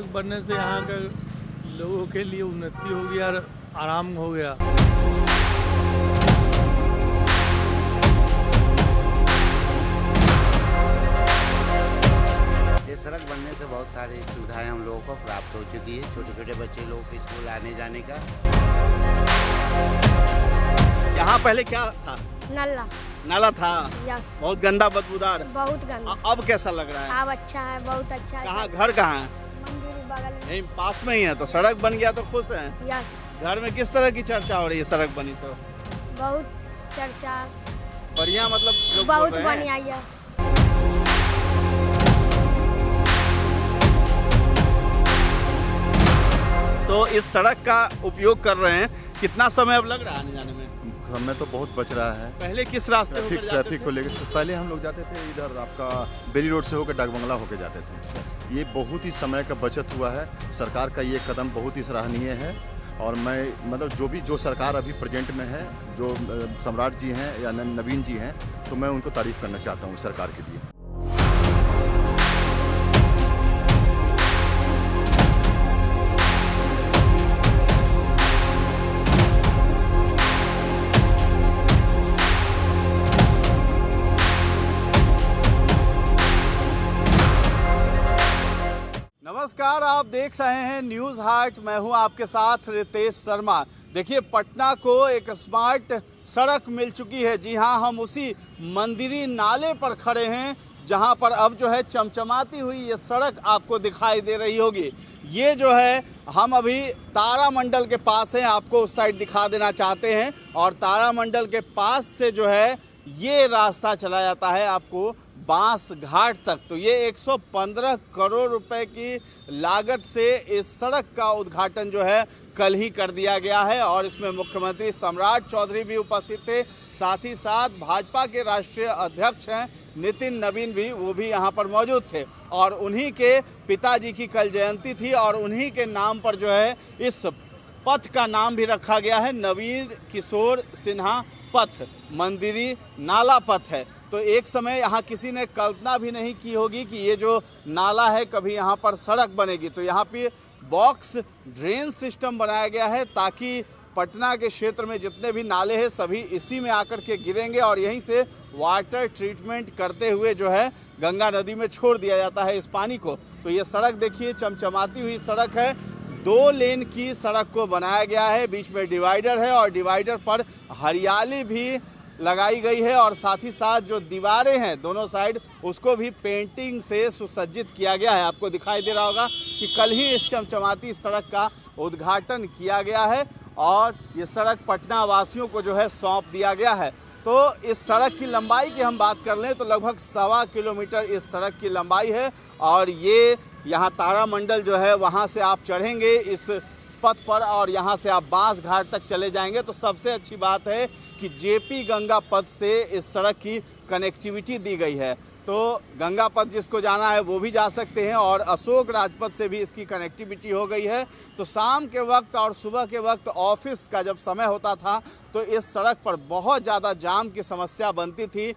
सड़क बनने से यहाँ के लोगों के लिए उन्नति हो गया और आराम हो गया। ये सड़क बनने से बहुत सारी सुविधाएं हम लोगों को प्राप्त हो चुकी है। छोटे छोटे बच्चे लोगों को स्कूल आने जाने का। यहाँ पहले क्या था? नल्ला। नाला था। यस। बहुत गंदा बदबूदार। बहुत गंदा। अब कैसा लग रहा है? अब अच्छा है, बहुत अच्छा है। कहाँ घर कहाँ है? मंदिर बगल में। यहीं पास में ही है, तो सड़क बन गया तो खुश हैं। यस। घर में किस तरह की चर्चा हो रही है सड़क बनी तो? बहुत चर्चा। बढ़िया, मतलब लोग बहुत बोल रहे हैं। बढ़िया है। तो इस सड़क का उपयोग कर रहे हैं, कितना समय अब लग रहा है आने जाने में? समय तो बहुत बच रहा है। पहले किस रास्ते होकर जाते ट्रैफिक थे? को लेकर तो पहले हम लोग जाते थे इधर आपका बेली रोड से होकर डाकबंगला होकर जाते थे। ये बहुत ही समय का बचत हुआ है। सरकार का ये कदम बहुत ही सराहनीय है और मैं मतलब जो सरकार अभी प्रेजेंट में है, जो सम्राट जी हैं या नवीन जी हैं, तो मैं उनको तारीफ करना चाहता हूँ सरकार के लिए। नमस्कार, आप देख रहे हैं न्यूज़ हार्ट। मैं हूं आपके साथ रितेश शर्मा। देखिए, पटना को एक स्मार्ट सड़क मिल चुकी है। जी हां, हम उसी मंदिरी नाले पर खड़े हैं जहां पर अब जो है चमचमाती हुई ये सड़क आपको दिखाई दे रही होगी। ये जो है हम अभी तारामंडल के पास हैं, आपको उस साइड दिखा देना चाहते हैं। और तारामंडल के पास से जो है ये रास्ता चला जाता है आपको बांस घाट तक। तो ये 115 करोड़ रुपए की लागत से इस सड़क का उद्घाटन जो है कल ही कर दिया गया है और इसमें मुख्यमंत्री सम्राट चौधरी भी उपस्थित थे। साथ ही साथ भाजपा के राष्ट्रीय अध्यक्ष हैं नितिन नवीन भी, वो भी यहाँ पर मौजूद थे। और उन्हीं के पिताजी की कल जयंती थी और उन्हीं के नाम पर जो है इस पथ का नाम भी रखा गया है नवीन किशोर सिन्हा पथ, मंदिरी नाला पथ है। तो एक समय यहाँ किसी ने कल्पना भी नहीं की होगी कि ये जो नाला है कभी यहाँ पर सड़क बनेगी। तो यहाँ पे बॉक्स ड्रेन सिस्टम बनाया गया है ताकि पटना के क्षेत्र में जितने भी नाले हैं सभी इसी में आकर के गिरेंगे और यहीं से वाटर ट्रीटमेंट करते हुए जो है गंगा नदी में छोड़ दिया जाता है इस पानी को। तो ये सड़क देखिए, चमचमाती हुई सड़क है। 2 लेन की सड़क को बनाया गया है, बीच में डिवाइडर है और डिवाइडर पर हरियाली भी लगाई गई है और साथ ही साथ जो दीवारें हैं दोनों साइड उसको भी पेंटिंग से सुसज्जित किया गया है। आपको दिखाई दे रहा होगा कि कल ही इस चमचमाती सड़क का उद्घाटन किया गया है और ये सड़क पटना वासियों को जो है सौंप दिया गया है। तो इस सड़क की लंबाई की हम बात कर लें तो लगभग 1.25 किलोमीटर इस सड़क की लंबाई है और ये यहाँ तारामंडल जो है वहाँ से आप चढ़ेंगे इस पथ पर और यहाँ से आप बांस घाट तक चले जाएंगे। तो सबसे अच्छी बात है कि जेपी गंगा पथ से इस सड़क की कनेक्टिविटी दी गई है। तो गंगा पथ जिसको जाना है वो भी जा सकते हैं और अशोक राजपथ से भी इसकी कनेक्टिविटी हो गई है। तो शाम के वक्त और सुबह के वक्त ऑफिस का जब समय होता था तो इस सड़क पर बहुत ज़्यादा जाम की समस्या बनती थी।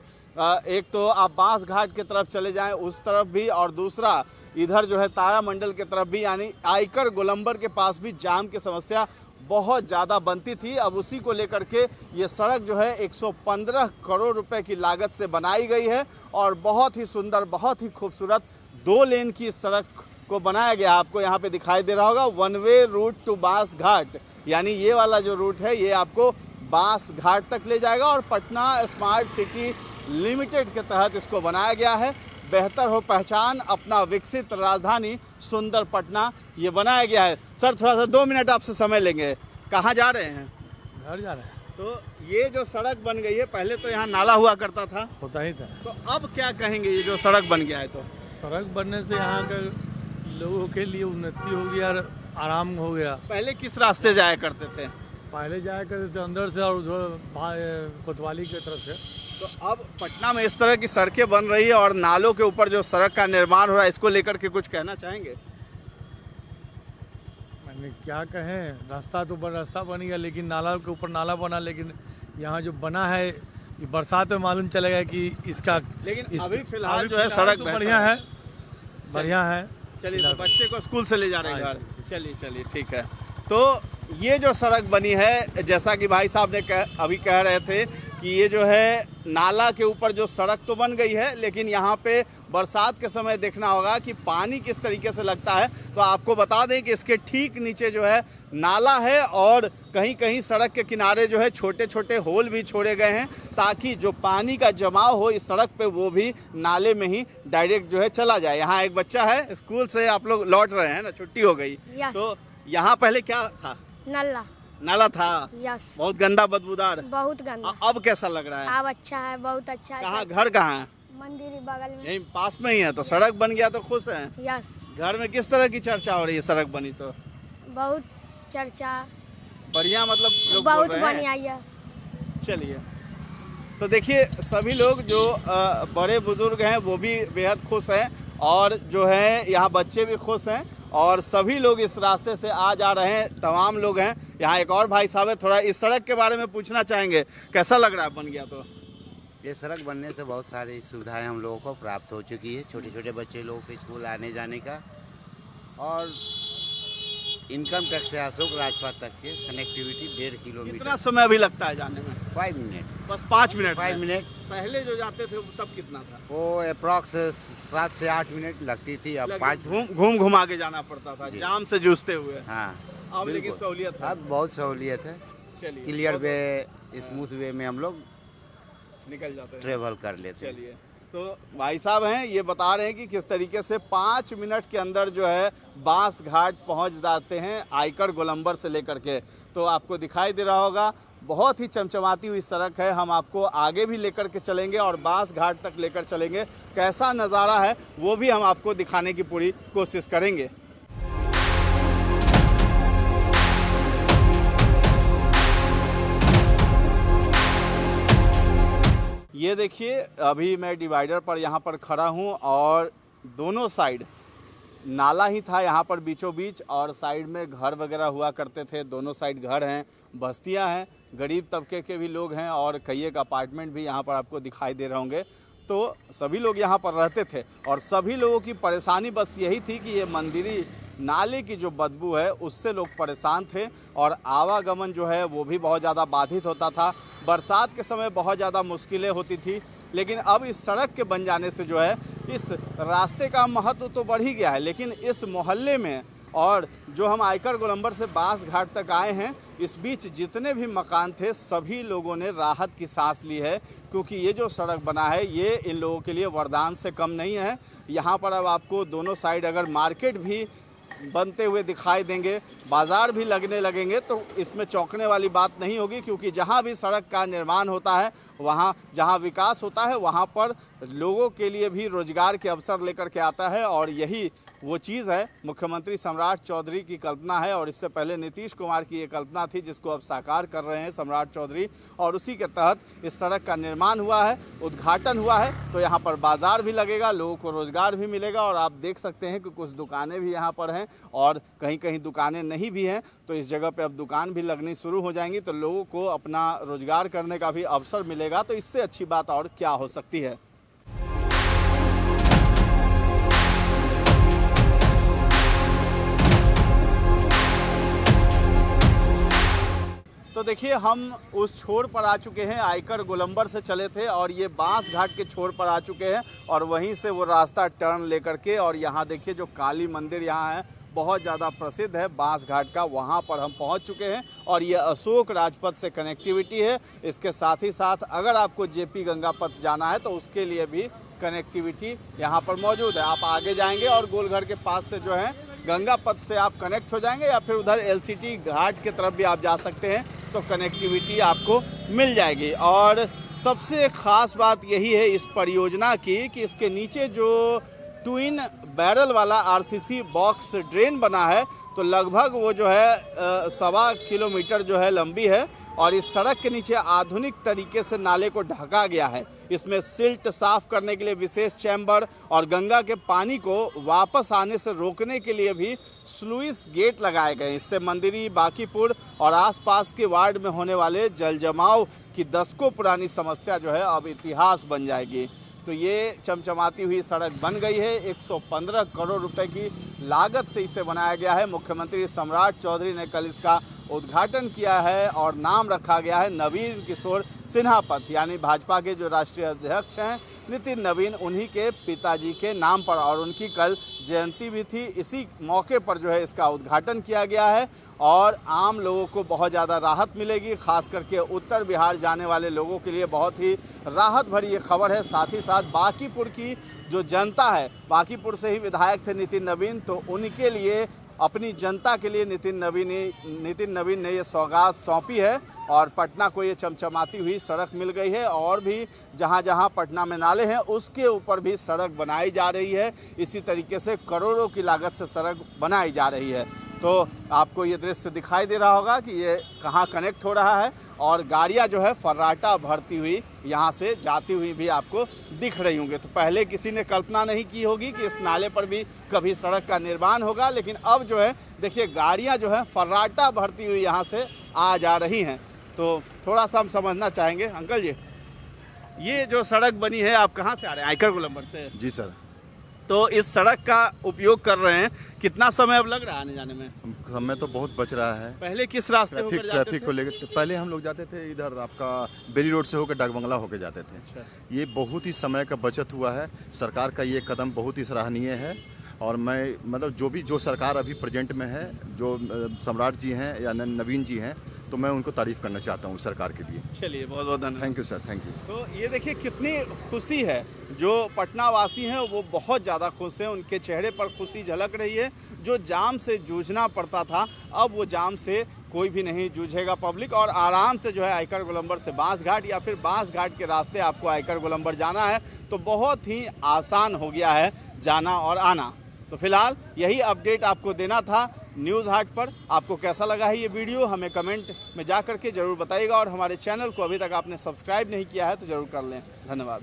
एक तो आप बांस घाट की तरफ चले जाएं उस तरफ भी और दूसरा इधर जो है तारामंडल की तरफ भी, यानी आयकर गोलंबर के पास भी जाम की समस्या बहुत ज़्यादा बनती थी। अब उसी को लेकर के ये सड़क जो है 115 करोड़ रुपए की लागत से बनाई गई है और बहुत ही सुंदर, बहुत ही खूबसूरत 2 लेन की सड़क को बनाया गया। आपको यहाँ पे दिखाई दे रहा होगा 1 वे रूट टू बांस घाट, यानी ये वाला जो रूट है ये आपको बांस घाट तक ले जाएगा और पटना स्मार्ट सिटी लिमिटेड के तहत इसको बनाया गया है। बेहतर हो पहचान, अपना विकसित राजधानी सुंदर पटना ये बनाया गया है। सर, थोड़ा सा 2 मिनट आपसे समय लेंगे। कहाँ जा रहे हैं? घर जा रहे हैं। तो ये जो सड़क बन गई है, पहले तो यहाँ नाला हुआ करता था, होता ही था। तो अब क्या कहेंगे ये जो सड़क बन गया है? तो सड़क बनने से यहाँ के लोगों के लिए उन्नति हो गया और आराम हो गया। पहले किस रास्ते जाया करते थे? पहले जाया करते थे अंदर से और उधर कोतवाली की तरफ से। तो अब पटना में इस तरह की सड़कें बन रही है और नालों के ऊपर जो सड़क का निर्माण हो रहा है, इसको लेकर के कुछ कहना चाहेंगे? मैंने क्या कहें, रास्ता तो रास्ता बन गया लेकिन नाला के ऊपर नाला बना, लेकिन यहाँ जो बना है ये बरसात में मालूम चलेगा कि इसका लेकिन अभी फिलहाल जो है सड़क तो बढ़िया है, बढ़िया है। चलिए, तो इलाज। बच्चे को स्कूल से ले जा रहे हैं हाँ, घर। चलिए चलिए, ठीक है। तो ये जो सड़क बनी है, जैसा कि भाई साहब ने अभी कह रहे थे कि ये जो है नाला के ऊपर जो सड़क तो बन गई है, लेकिन यहाँ पे बरसात के समय देखना होगा कि पानी किस तरीके से लगता है। तो आपको बता दें कि इसके ठीक नीचे जो है नाला है और कहीं कहीं सड़क के किनारे जो है छोटे छोटे होल भी छोड़े गए हैं, ताकि जो पानी का जमाव हो इस सड़क पे वो भी नाले में ही डायरेक्ट जो है चला जाए। यहाँ एक बच्चा है, स्कूल से आप लोग लौट रहे हैं ना, छुट्टी हो गई, यस। तो यहाँ पहले क्या था? नल्ला। नाला था, यस। बहुत गंदा बदबूदार। बहुत गंदा। अब कैसा लग रहा है? अब अच्छा है, बहुत अच्छा है। कहाँ घर कहाँ है? मंदिर ही बगल में। यहीं पास में ही है, तो सड़क बन गया तो खुश हैं। यस। घर में किस तरह की चर्चा हो रही है सड़क बनी तो? बहुत चर्चा। बढ़िया, मतलब लोग बोल बहुत रहे हैं। बढ़िया है। चलिए, तो देखिए सभी लोग जो बड़े बुजुर्ग हैं वो भी बेहद खुश हैं, और जो है यहाँ बच्चे भी खुश हैं, और सभी लोग इस रास्ते से आ जा रहे हैं, तमाम लोग हैं। यहाँ एक और भाई साहब है, थोड़ा इस सड़क के बारे में पूछना चाहेंगे, कैसा लग रहा है बन गया तो? ये सड़क बनने से बहुत सारी सुविधाएं हम लोगों को प्राप्त हो चुकी है, छोटे छोटे बच्चे लोगों को स्कूल आने जाने का, और इनकम टैक्स से अशोक राजपथ तक के कनेक्टिविटी 1.5 किलोमीटर। कितना समय अभी लगता है जाने में? 5 मिनट। बस 5 मिनट 5 में? मिनट। पहले जो जाते थे तब कितना था? वो अप्रॉक्स 7 से 8 मिनट लगती थी, अब 5। घूम के जाना पड़ता था, जी। जाम से जूझते हुए। हाँ, अब लेकिन बिल्कुल। सहूलियत है। अब बहुत सहूलियत है, चलिए, क्लियर वे, स्मूथ वे में हम लोग निकल जाते हैं। ट्रेवल कर लेते हैं। चलिए, तो भाई साहब हैं, ये बता रहे हैं कि किस तरीके से 5 मिनट के अंदर जो है बांस घाट पहुंच जाते हैं, आयकर गोलंबर से लेकर के। तो आपको दिखाई दे रहा होगा, बहुत ही चमचमाती हुई सड़क है। हम आपको आगे भी लेकर के चलेंगे और बांस घाट तक लेकर चलेंगे। कैसा नज़ारा है वो भी हम आपको दिखाने की पूरी कोशिश करेंगे। ये देखिए, अभी मैं डिवाइडर पर यहाँ पर खड़ा हूँ, और दोनों साइड नाला ही था यहाँ पर बीचों बीच, और साइड में घर वगैरह हुआ करते थे। दोनों साइड घर हैं, बस्तियाँ हैं, गरीब तबके के भी लोग हैं, और कई एक अपार्टमेंट भी यहाँ पर आपको दिखाई दे रहे होंगे। तो सभी लोग यहाँ पर रहते थे, और सभी लोगों की परेशानी बस यही थी कि ये मंदिरी नाले की जो बदबू है उससे लोग परेशान थे, और आवागमन जो है वो भी बहुत ज़्यादा बाधित होता था। बरसात के समय बहुत ज़्यादा मुश्किलें होती थी, लेकिन अब इस सड़क के बन जाने से जो है इस रास्ते का महत्व तो बढ़ ही गया है। लेकिन इस मोहल्ले में, और जो हम आयकर गोलंबर से बांस घाट तक आए हैं, इस बीच जितने भी मकान थे सभी लोगों ने राहत की सांस ली है, क्योंकि ये जो सड़क बना है ये इन लोगों के लिए वरदान से कम नहीं है। यहाँ पर अब आपको दोनों साइड अगर मार्केट भी बनते हुए दिखाई देंगे, बाज़ार भी लगने लगेंगे, तो इसमें चौंकने वाली बात नहीं होगी, क्योंकि जहाँ भी सड़क का निर्माण होता है, वहाँ जहाँ विकास होता है वहाँ पर लोगों के लिए भी रोजगार के अवसर लेकर के आता है। और यही वो चीज़ है, मुख्यमंत्री सम्राट चौधरी की कल्पना है, और इससे पहले नीतीश कुमार की ये कल्पना थी, जिसको अब साकार कर रहे हैं सम्राट चौधरी, और उसी के तहत इस सड़क का निर्माण हुआ है, उद्घाटन हुआ है। तो यहाँ पर बाज़ार भी लगेगा, लोगों को रोज़गार भी मिलेगा, और आप देख सकते हैं कि कुछ दुकानें भी यहाँ पर हैं, और कहीं कहीं दुकानें नहीं भी हैं, तो इस जगह पे अब दुकान भी लगनी शुरू हो जाएंगी, तो लोगों को अपना रोज़गार करने का भी अवसर मिलेगा। तो इससे अच्छी बात और क्या हो सकती है। तो देखिए, हम उस छोर पर आ चुके हैं, आयकर गोलंबर से चले थे, और ये बांस घाट के छोर पर आ चुके हैं, और वहीं से वो रास्ता टर्न लेकर के, और यहाँ देखिए जो काली मंदिर यहाँ है बहुत ज़्यादा प्रसिद्ध है बांस घाट का, वहाँ पर हम पहुँच चुके हैं। और ये अशोक राजपथ से कनेक्टिविटी है। इसके साथ ही साथ अगर आपको जेपी गंगा पथ जाना है तो उसके लिए भी कनेक्टिविटी यहाँ पर मौजूद है। आप आगे जाएंगे और गोलघर के पास से जो है गंगा पथ से आप कनेक्ट हो जाएंगे, या फिर उधर एलसीटी घाट की तरफ भी आप जा सकते हैं, तो कनेक्टिविटी आपको मिल जाएगी। और सबसे ख़ास बात यही है इस परियोजना की कि इसके नीचे जो ट्विन बैरल वाला आरसीसी बॉक्स ड्रेन बना है, तो लगभग वो जो है 1.25 किलोमीटर जो है लंबी है, और इस सड़क के नीचे आधुनिक तरीके से नाले को ढका गया है। इसमें सिल्ट साफ करने के लिए विशेष चैम्बर, और गंगा के पानी को वापस आने से रोकने के लिए भी स्लुइस गेट लगाए गए। इससे मंदिरी, बांकीपुर और आसपास के वार्ड में होने वाले जल जमाव की दशकों पुरानी समस्या जो है अब इतिहास बन जाएगी। तो ये चमचमाती हुई सड़क बन गई है। 115 करोड़ रुपए की लागत से इसे बनाया गया है। मुख्यमंत्री सम्राट चौधरी ने कल इसका उद्घाटन किया है और नाम रखा गया है नवीन किशोर सिन्हा पथ, यानी भाजपा के जो राष्ट्रीय अध्यक्ष हैं नितिन नवीन, उन्हीं के पिताजी के नाम पर, और उनकी कल जयंती भी थी। इसी मौके पर जो है इसका उद्घाटन किया गया है और आम लोगों को बहुत ज़्यादा राहत मिलेगी। खास करके उत्तर बिहार जाने वाले लोगों के लिए बहुत ही राहत भरी ये खबर है। साथ ही साथ बांकीपुर की जो जनता है, बांकीपुर से ही विधायक थे नितिन नवीन, तो उनके लिए, अपनी जनता के लिए नितिन नवीन ने ये सौगात सौंपी है और पटना को ये चमचमाती हुई सड़क मिल गई है। और भी जहाँ जहाँ पटना में नाले हैं उसके ऊपर भी सड़क बनाई जा रही है। इसी तरीके से करोड़ों की लागत से सड़क बनाई जा रही है। तो आपको ये दृश्य दिखाई दे रहा होगा कि ये कहाँ कनेक्ट हो रहा है और गाड़ियाँ जो है फर्राटा भरती हुई यहाँ से जाती हुई भी आपको दिख रही होंगी। तो पहले किसी ने कल्पना नहीं की होगी कि इस नाले पर भी कभी सड़क का निर्माण होगा, लेकिन अब जो है देखिए गाड़ियाँ जो है फर्राटा भरती हुई यहाँ से आ जा रही हैं। तो थोड़ा सा हम समझना चाहेंगे। अंकल जी, ये जो सड़क बनी है, आप कहाँ से आ रहे हैं? आयकर गोलंबर से? जी सर। तो इस सड़क का उपयोग कर रहे हैं, कितना समय अब लग रहा है आने जाने में? समय तो बहुत बच रहा है। पहले किस रास्ते होकर जाते ट्रैफिक थे? को लेकर पहले हम लोग जाते थे इधर आपका बेली रोड से होकर डाकबंगला होकर जाते थे। अच्छा। ये बहुत ही समय का बचत हुआ है। सरकार का ये कदम बहुत ही सराहनीय है और मैं मतलब जो सरकार अभी प्रेजेंट में है, जो सम्राट जी हैं या नवीन जी हैं, तो मैं उनको तारीफ करना चाहता हूँ सरकार के लिए। चलिए, बहुत बहुत धन्यवाद। Thank you sir, thank you. तो ये देखिए कितनी खुशी है। जो पटना वासी हैं वो बहुत ज़्यादा खुश हैं, उनके चेहरे पर खुशी झलक रही है। जो जाम से जूझना पड़ता था, अब वो जाम से कोई भी नहीं जूझेगा पब्लिक, और आराम से जो है आयकर गोलंबर से बांसघाट या फिर बांसघाट के रास्ते आपको आयकर गोलंबर जाना है तो बहुत ही आसान हो गया है जाना और आना। तो फिलहाल यही अपडेट आपको देना था न्यूज़ हाट पर। आपको कैसा लगा है ये वीडियो, हमें कमेंट में जा करके ज़रूर बताइएगा, और हमारे चैनल को अभी तक आपने सब्सक्राइब नहीं किया है तो ज़रूर कर लें। धन्यवाद।